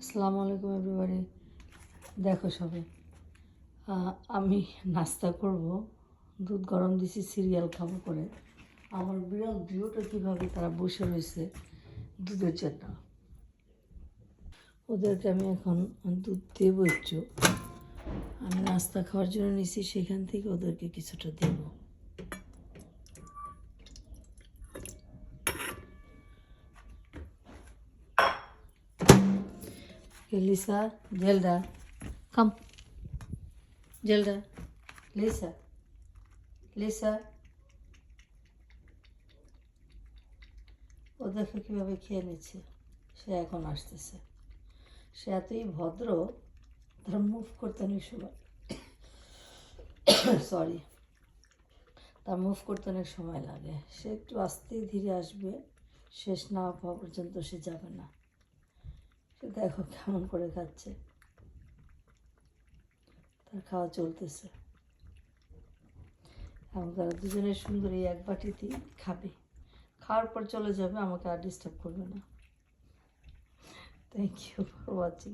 আসসালামু আলাইকুম এভরিবডি। দেখো সবে আমি নাস্তা করব, দুধ গরম দিছি, সিরিয়াল খাবো করে। আমার বিড়াল ভিউটা কীভাবে তারা বসে রয়েছে দুধের জন্য। ওদেরকে আমি এখন দুধ দেবো একটু। আমি নাস্তা খাওয়ার জন্য নিছি, সেখান থেকে ওদেরকে কিছুটা দেবো। লিসা, জেলডা, কাম, জেলডা, লিসা, লিসা। ও দেখো কীভাবে খেয়ে নিচ্ছে। সে এখন আসতেছে। সে এতই ভদ্র, তার মুভ করতে অনেক সময় সরি, তার মুভ করতে অনেক সময় লাগে। সে একটু আস্তে ধীরে আসবে, শেষ না হওয়া পর্যন্ত সে যাবে না। সে দেখো কেমন করে খাচ্ছে, তার খাওয়া চলতেছে। এবং তারা দুজনের সুন্দর এই এক বাটিতেই খাবে। খাওয়ার পর চলে যাবে, আমাকে আর ডিস্টার্ব করবে না। Thank you for watching.